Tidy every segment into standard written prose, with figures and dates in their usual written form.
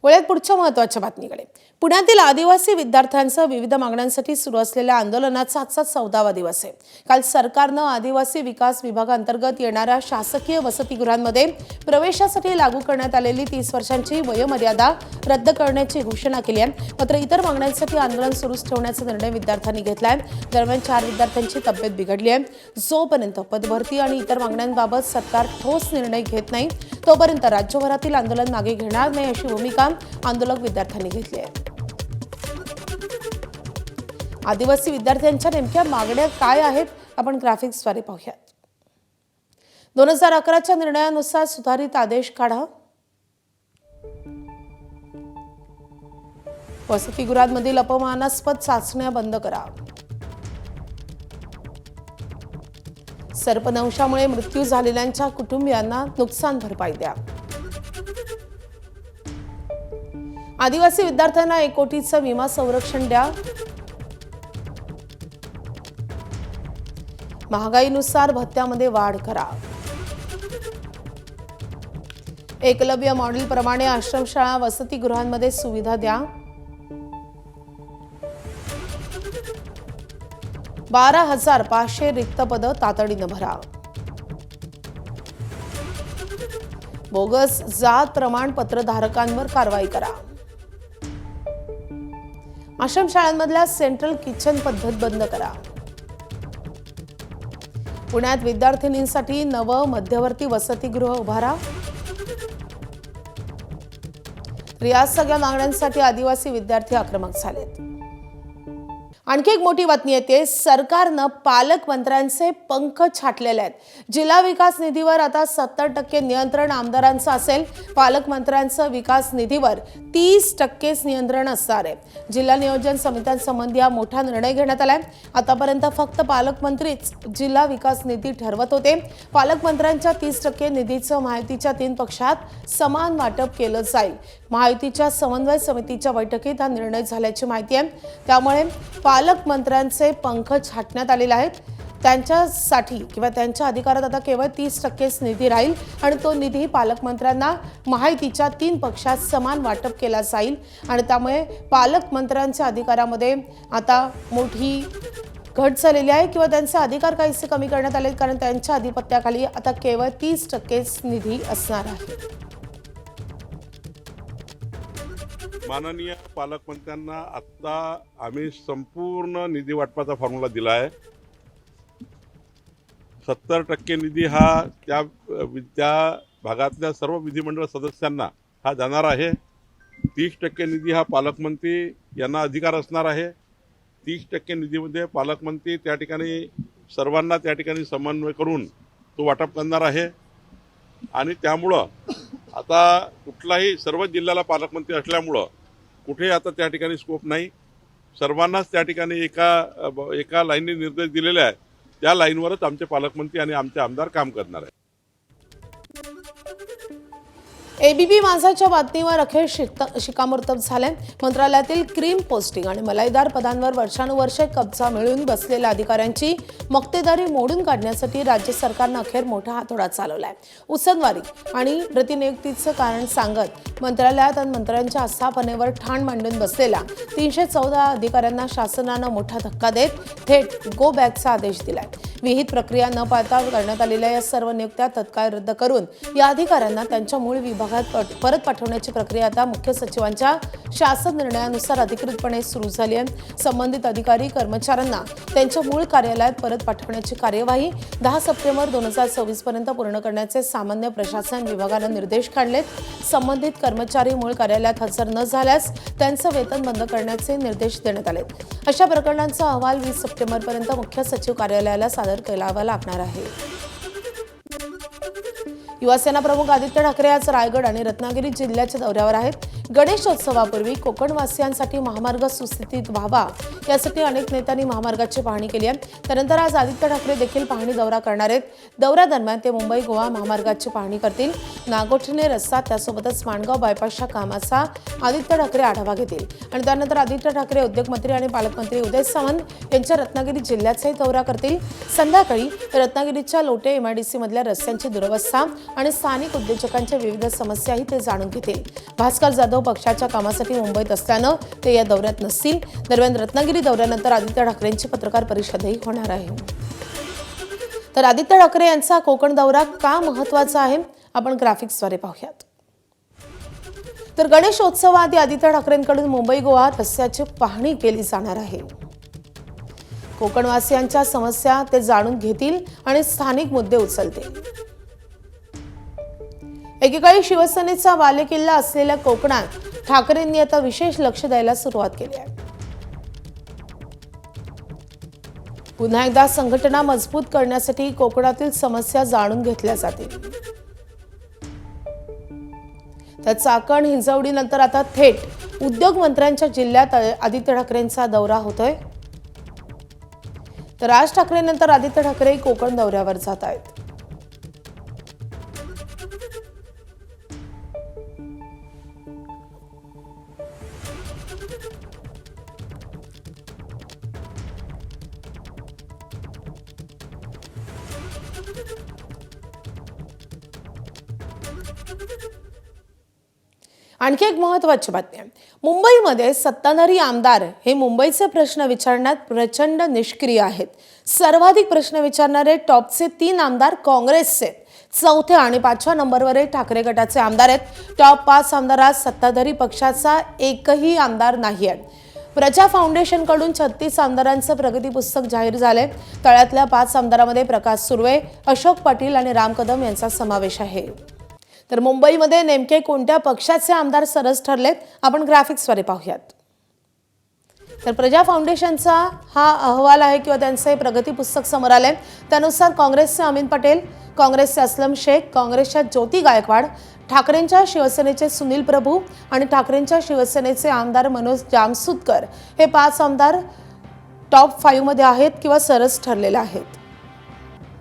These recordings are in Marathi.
वळूयात पुढच्या महत्त्वाच्या बातमीकडे। पुण्यातील आदिवासी विद्यार्थ्यांसह विविध मागण्यांसाठी सुरू असलेल्या आंदोलनाचा आजचा 14वा दिवस आहे। काल सरकारने आदिवासी विकास विभागांतर्गत येणाऱ्या शासकीय वसतिगृहांमध्ये प्रवेशासाठी लागू करण्यात आलेली 30 वर्षांची वयोमर्यादा रद्द करण्याची घोषणा केली आहे। मात्र इतर मागण्यांसाठी आंदोलन सुरूच ठेवण्याचा निर्णय विद्यार्थ्यांनी घेतलाय। दरम्यान 4 विद्यार्थ्यांची तब्येत बिघडली आहे। जोपर्यंत पदभरती आणि इतर मागण्यांबाबत सरकार ठोस निर्णय घेत नाही तोपर्यंत राज्यभरातील आंदोलन मागे घेणार नाही अशी भूमिका आंदोलक विद्यार्थ्यांनी घेतली आहे। आदिवासी विद्यार्थ्यांच्या नेमक्या मागण्या काय आहेत आपण ग्राफिक्सद्वारे पाहूया। 2011च्या निर्णयानुसार सुधारित आदेश काढा। वसतिगृहांमधील अपमानास्पद चाचण्या बंद करा। सर्पदंशामुळे मृत्यू झालेल्यांच्या कुटुंबियांना नुकसान भरपाई द्या। आदिवासी विद्यार्थ्यांना 1 कोटीचं विमा संरक्षण द्या। महागाईनुसार भत्त्यामध्ये वाढ करा। एकलव्य मॉडेल प्रमाणे आश्रमशाळा वसतिगृहांमध्ये सुविधा द्या। 12,500 रिक्त पद तातडीने भरा। बोगस जात प्रमाणपत्र धारकांवर कारवाई करा। आश्रमशाळांमधल्या सेंट्रल किचन पद्धत बंद करा। पुण्यात विद्यार्थिनींसाठी नवं मध्यवर्ती वसतिगृह उभारा। या सगळ्या मागण्यांसाठी आदिवासी विद्यार्थी आक्रमक झालेत। आणखी एक मोठी बातमी येते। सरकारने पालकमंत्र्यांचे पंख छाटलेले आहेत। जिल्हा विकास निधीवर आता 70% नियंत्रण आमदारांचं असेल। पालकमंत्र्यांचं विकास निधीवर 30% नियंत्रण असणार आहे। जिल्हा नियोजन समित्यांसंबंधी हा मोठा निर्णय घेण्यात आलाय। आतापर्यंत फक्त पालकमंत्रीच जिल्हा विकास निधी ठरवत होते। पालकमंत्र्यांच्या 30% निधीचं महायुतीच्या 3 पक्षात समान वाटप केलं जाईल। महायुतीच्या समन्वय समितीच्या बैठकीत हा निर्णय झाल्याची माहिती आहे। त्यामुळे पालकमंत्र्यांचे पंख छाटण्यात आलेले आहेत। त्यांच्यासाठी किंवा त्यांच्या अधिकारात आता केवळ 30%च निधी राहील आणि तो निधी पालकमंत्र्यांना महायुतीच्या 3 पक्षात समान वाटप केला जाईल आणि त्यामुळे पालकमंत्र्यांच्या अधिकारामध्ये आता मोठी घट झालेली आहे किंवा त्यांचे अधिकार काहीसे कमी करण्यात आले कारण त्यांच्या अधिपत्याखाली आता केवळ 30%च निधी असणार आहे। माननीय पालकमंत्र्यांना आता आम्ही संपूर्ण निधी वाटपाचा फॉर्म्युला दिला आहे। 70% निधी हा त्या भागातल्या सर्व विधिमंडळ सदस्यांना हा जाणार आहे। 30% निधी हा पालकमंत्री यांना अधिकार असणार आहे। 30% निधीमध्ये पालकमंत्री त्या ठिकाणी सर्वांना त्या ठिकाणी समन्वय करून तो वाटप करणार आहे आणि त्यामुळं आता कुठलाही सर्व जिल्ह्याला पालकमंत्री असल्यामुळं कुठे आता त्या ठिकाणी स्कोप नाही। सर्वांनाच त्या ठिकाणी एका लाईनने निर्देश दिलेले आहेत। त्या लाईनवरच आमचे पालकमंत्री आणि आमचे आमदार काम करणार आहेत। एबीपी माझाच्या बातमीवर अखेर शिक्कामोर्तब झाले। मंत्रालयातील क्रीम पोस्टिंग आणि मलाईदार पदांवर वर्षानुवर्षे कब्जा मिळून बसलेल्या अधिकाऱ्यांची मक्तेदारी मोडून काढण्यासाठी राज्य सरकारने अखेर मोठा हातोडा चालवलाय। उसनवारी आणि प्रतिनियुक्तीचं कारण सांगत मंत्रालयात आणि मंत्र्यांच्या आस्थापनेवर ठाण मांडून बसलेल्या 314 अधिकाऱ्यांना शासनाने मोठा धक्का देत थेट गो बॅकचा आदेश दिलाय। विहित प्रक्रिया न पाळता करण्यात आलेल्या या सर्व नियुक्त्या तत्काळ रद्द करून या अधिकाऱ्यांना त्यांच्या मूळ विभागात परत पाठवण्याची प्रक्रिया आता मुख्य सचिवांच्या शासन निर्णयानुसार अधिकृतपणे सुरू झाली आहे। संबंधित अधिकारी कर्मचाऱ्यांना त्यांच्या मूळ कार्यालयात परत पाठवण्याची कार्यवाही 10 सप्टेंबर 2024 पर्यंत पूर्ण करण्याचे सामान्य प्रशासन विभागाने निर्देश काढलेत। संबंधित कर्मचारी मूळ कार्यालयात हजर न झाल्यास त्यांचं वेतन बंद करण्याचे निर्देश देण्यात आलेत। अशा प्रकरणांचा अहवाल 20 सप्टेंबर पर्यंत मुख्य सचिव कार्यालयाला सादर करावा लागणार आहे। युवासेना प्रमुख आदित्य ठाकरे आज रायगड आणि रत्नागिरी जिल्ह्याच्या दौऱ्यावर आहेत। गणेशोत्सवापूर्वी कोकणवासियांसाठी महामार्ग सुस्थितीत व्हावा यासाठी अनेक नेत्यांनी महामार्गाची पाहणी केली आहे। त्यानंतर आज आदित्य ठाकरे देखील पाहणी दौरा करणार आहेत। दौऱ्यादरम्यान ते मुंबई गोवा महामार्गाची पाहणी करतील। नागोठणे रस्ता त्यासोबतच माणगाव बायपासच्या कामाचा आदित्य ठाकरे आढावा घेतील आणि त्यानंतर आदित्य ठाकरे उद्योगमंत्री आणि पालकमंत्री उदय सामंत यांच्या रत्नागिरी जिल्ह्याचाही दौरा करतील। संध्याकाळी रत्नागिरीच्या लोटे एमआयडीसी मधल्या रस्त्यांची दुरवस्था आणि स्थानिक उद्योजकांच्या विविध समस्याही ते जाणून घेतील। भास्कर जाधव पक्षाच्या कामासाठी मुंबईत असल्यानं ते या दौऱ्यात नसतील. दरम्यान रत्नागिरी दौऱ्यानंतर आदित्य ठाकरेंची पत्रकार परिषदही होणार आहे. तर आदित्य ठाकरे यांचा कोकण दौरा का महत्त्वाचा आहे आपण ग्राफिक्सद्वारे पाहूयात. तर गणेशोत्सवाआधी आदित्य ठाकरेंकडून मुंबई गोवा रस्त्याची पाहणी केली जाणार आहे. कोकणवासियांच्या समस्या ते जाणून घेतील आणि स्थानिक मुद्दे उचलतील. एकेकाळी शिवसेनेचा बालेकिल्ला असलेल्या कोकणात ठाकरेंनी आता विशेष लक्ष द्यायला सुरुवात केली आहे. पुन्हा एकदा संघटना मजबूत करण्यासाठी कोकणातील समस्या जाणून घेतल्या जातील. तर चाकण हिंजवडी नंतर आता थेट उद्योग मंत्र्यांच्या जिल्ह्यात आदित्य ठाकरेंचा दौरा होतोय. तर राज ठाकरेंनंतर आदित्य ठाकरे कोकण दौऱ्यावर जात आहेत. आणखी एक महत्त्वाची बातमी आहे. मुंबईमध्ये सत्ताधारी आमदार हे मुंबईचे प्रश्न विचारण्यात प्रचंड निष्क्रिय आहेत. सर्वाधिक प्रश्न विचारणारे टॉपचे 3 आमदार काँग्रेसचे, 4थ्या आणि 5व्या नंबरवर ठाकरे गटाचे आमदार आहेत. टॉप 5 आमदारात सत्ताधारी पक्षाचा एकही आमदार नाही आहे. प्रजा फाउंडेशनकडून 36 आमदारांचं प्रगती पुस्तक जाहीर झालंय. तळ्यातल्या 5 आमदारांमध्ये प्रकाश सुर्वे, अशोक पाटील आणि राम कदम यांचा समावेश आहे. तर मुंबईमध्ये नेमके कोणत्या पक्षाचे आमदार सरस ठरलेत आपण ग्राफिक्सद्वारे पाहूयात. तर प्रजा फाउंडेशनचा हा अहवाल आहे किंवा त्यांचं हे प्रगती पुस्तक समोर आलंय. त्यानुसार काँग्रेसचे अमीन पटेल, काँग्रेसचे असलम शेख, काँग्रेसच्या ज्योती गायकवाड, ठाकरेंच्या शिवसेनेचे सुनील प्रभू आणि ठाकरेंच्या शिवसेनेचे आमदार मनोज जामसुदकर हे 5 आमदार टॉप 5 मध्ये आहेत किंवा सरस ठरलेले आहेत.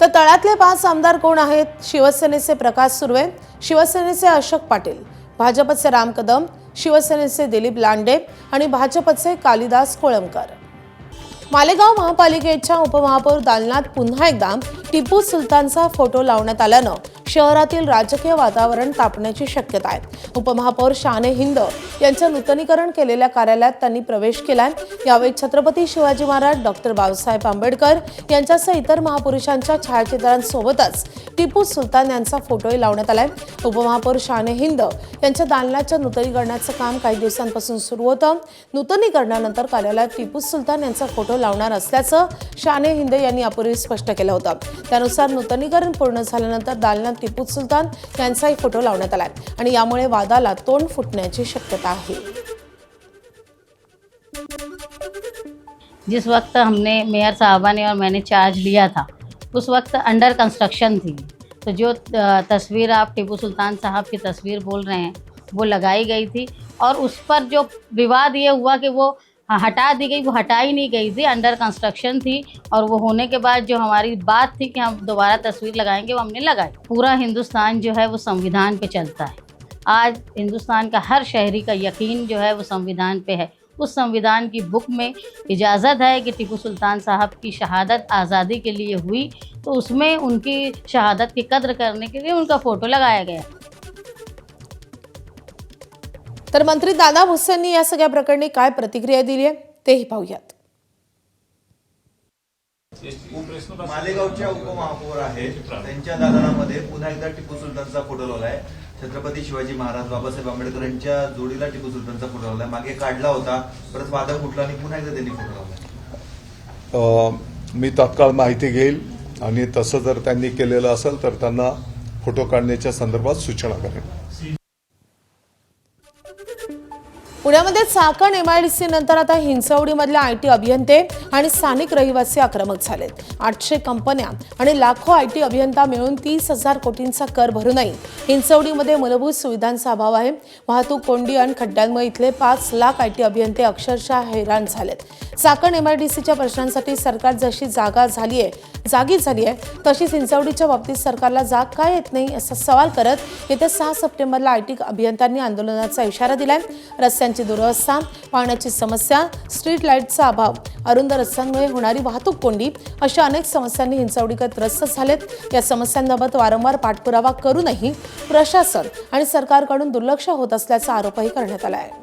तर तळातले 5 आमदार कोण आहेत? शिवसेनेचे प्रकाश सुर्वे, शिवसेनेचे अशोक पाटील, भाजपचे राम कदम, शिवसेनेचे दिलीप लांडे आणि भाजपचे कालिदास कोळंबकर. मालेगाव महापालिकेच्या उपमहापौर दालनात पुन्हा एकदा टिपू सुलतानचा फोटो लावण्यात आल्यानं शहरातील राजकीय वातावरण तापण्याची शक्यता आहे. उपमहापौर शाने हिंद यांच्या नूतनीकरण केलेल्या कार्यालयात त्यांनी प्रवेश केलाय. यावेळी छत्रपती शिवाजी महाराज, डॉक्टर बाबासाहेब आंबेडकर यांच्यासह इतर महापुरुषांच्या छायाचित्रांसोबतच टिपू सुलतान यांचा फोटोही लावण्यात आलाय. उपमहापौर शाने हिंद यांच्या दालनाच्या नूतनीकरणाचं काम काही दिवसांपासून सुरू होतं. नूतनीकरणानंतर कार्यालयात टिपू सुलतान यांचा फोटो लावणार असल्याचं शाने हिंद यांनी यापूर्वी स्पष्ट केलं होतं. त्यानुसार नूतनीकरण पूर्ण झाल्यानंतर दालनात टिपू सुलतान यांचाही फोटो लावण्यात आलाय आणि यामुळे वादाला तोंड फुटण्याची शक्यता आहे. जिस वक्त हमने मेयर साहबा ने और मैंने चार्ज लिया था उस वक्त अंडर कंस्ट्रक्शन थी. तो जो तस्वीर आप टिपू सुल्तान साहब की तस्वीर बोल रहे हैं वो लगाई गई थी और उस पर जो विवाद ये हुआ कि वो हटा दी गई, वो हटाई नहीं गई थी, अंडर कंस्ट्रक्शन थी. और वो होने के बाद जो हमारी बात थी कि हम दोबारा तस्वीर लगाएंगे वो हमने लगाई. पूरा हिंदुस्तान जो है वो संविधान पे चलता है. आज हिंदुस्तान का हर शहरी का यकीन जो है वो संविधान पे है. उस संविधान की बुक में इजाज़त है कि टिपू सुल्तान साहब की शहादत आज़ादी के लिए हुई, तो उसमें उनकी शहादत की कद्र करने के लिए उनका फ़ोटो लगाया गया. तर मंत्री दादा भुसेंनी या सगळ्या प्रकरणी काय प्रतिक्रिया दिली आहे तेही पाहूयात. मालेगावच्या उपमहापौर आहेत, त्यांच्या दालनामध्ये पुन्हा एकदा टिपू सुलतानचा फोटो लावलाय. छत्रपती शिवाजी महाराज, बाबासाहेब आंबेडकर यांच्या जोडीला टिपू सुलतानचा फोटो लावलाय. मागे काढला होता, परत वादळ फुटला आणि पुन्हा एकदा त्यांनी फोटो लावलाय. मी तात्काळ माहिती घेईल आणि तसं जर त्यांनी केलेलं असेल तर त्यांना फोटो काढण्याच्या संदर्भात सूचना करेन. पुण्यामध्ये चाकण MIDC नंतर आता हिंजवडीमधल्या IT अभियंते आणि स्थानिक रहिवासी आक्रमक झालेत. 800 कंपन्या आणि लाखो IT अभियंता मिळून 30,000 कोटींचा कर भरूनही हिंजवडीमध्ये मूलभूत सुविधांचा अभाव आहे. वाहतूक कोंडी आणि खड्ड्यांमुळे इथले 5 लाख IT अभियंते अक्षरशः हैराण झालेत. चाकण MIDCच्या प्रश्नांसाठी सरकार जशी जागी झाली आहे तशीच हिंजवडीच्या बाबतीत सरकारला जाग काय येत नाही असा सवाल करत येत्या 6 सप्टेंबरला IT अभियंत्यांनी आंदोलनाचा इशारा दिलाय. रस्त्यांच्या रस्त्यांची दुरवस्था, पाण्याची समस्या, स्ट्रीट लाईटचा अभाव, अरुंद रस्त्यांमुळे होणारी वाहतूक कोंडी अशा अनेक समस्यांनी हिंजवडीकर त्रस्त झालेत। या समस्यांबाबत वारंवार पाठपुरावा करूनही प्रशासन आणि सरकारकडून दुर्लक्ष होत असल्याचा आरोपही करण्यात आला आहे।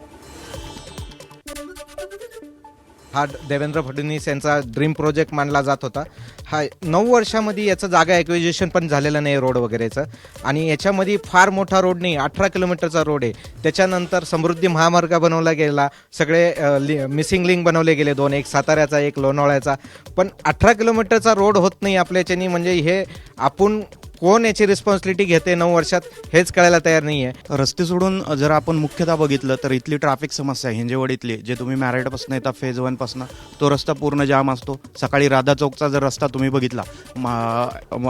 हा देवेंद्र फडणवीस यांचा ड्रीम प्रोजेक्ट मानला जात होता। हा 9 वर्षामध्ये याचं जागा ॲक्विजिशन पण झालेलं नाही रोड वगैरेचं, आणि याच्यामध्ये फार मोठा रोड नाही, 18 किलोमीटरचा रोड आहे। त्याच्यानंतर समृद्धी महामार्ग बनवला गेला, सगळे मिसिंग लिंक बनवले गेले 2, एक साताऱ्याचा एक लोणावळ्याचा, पण 18 किलोमीटरचा रोड होत नाही आपल्याच्यानी। म्हणजे हे आपण कोण याची रिस्पॉन्सिबिलिटी घेते 9 वर्षात हेच कळायला तयार नाही आहे। रस्ते सोडून जर आपण मुख्यतः बघितलं तर इथली ट्रॅफिक समस्या हिंजेवाडीतली, जे तुम्ही मॅरेटपासून येता फेज 1पासून तो रस्ता पूर्ण जाम असतो। सकाळी राधा चौकचा जर रस्ता तुम्ही बघितला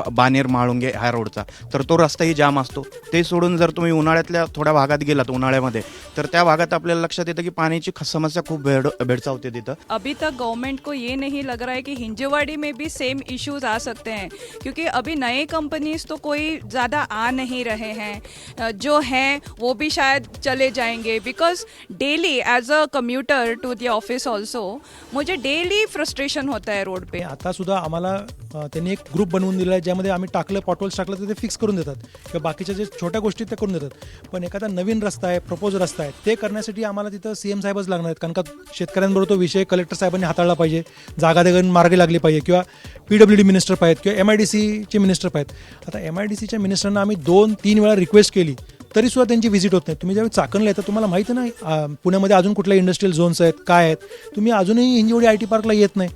बानेर म्हाळुंगे ह्या रोडचा, तर तो रस्ताही जाम असतो। ते सोडून जर तुम्ही उन्हाळ्यातल्या थोड्या भागात गेलात उन्हाळ्यामध्ये, तर त्या भागात आपल्याला लक्षात येतं की पाण्याची समस्या खूप भेडसावते तिथं। अभी तक गवर्नमेंट को ये नहीं लग रहा है कि हिंजेवाड़ी में भी सेम इश्यूज आ सकते हैं, क्योंकि अभी नए कंपनीज तो कोई ज़्यादा आ नहीं रहे हैं, जो हैं वो भी शायद चले जाएंगे, because daily as a commuter to the office also मुझे डेली फ्रस्ट्रेशन होता है रोड पे। आता सुद्धा आम्हाला त्यांनी एक ग्रुप बनवून दिला आहे, ज्यामध्ये आम्ही पॉटहोल्स टाकलं तर ते फिक्स करून देतात किंवा बाकीच्या जे छोट्या गोष्टी ते करून देतात। पण एखादा नवीन रस्ता आहे, प्रपोज रस्ता आहे, ते करण्यासाठी आम्हाला तिथं CM साहेबच लागणार आहेत, कारण का शेतकऱ्यांबरोबर तो विषय कलेक्टर साहेबांनी हाताळला पाहिजे, जागा देऊन मार्गी लागली पाहिजे, किंवा PWD मिनिस्टर पाहिजेत किंवा MIDCचे मिनिस्टर पाहिजेत। आता MIDCच्या मिनिस्टरना आम्ही 2-3 वेळा रिक्वेस्ट केली तरीसुद्धा त्यांची व्हिजिट होत नाही। तुम्ही ज्यावेळी चाकणला येता तुम्हाला माहिती नाही पुण्यामध्ये अजून कुठल्या इंडस्ट्रियल झोन्स आहेत, काय आहेत, तुम्ही अजूनही हिंजवडी IT पार्कला येत नाही।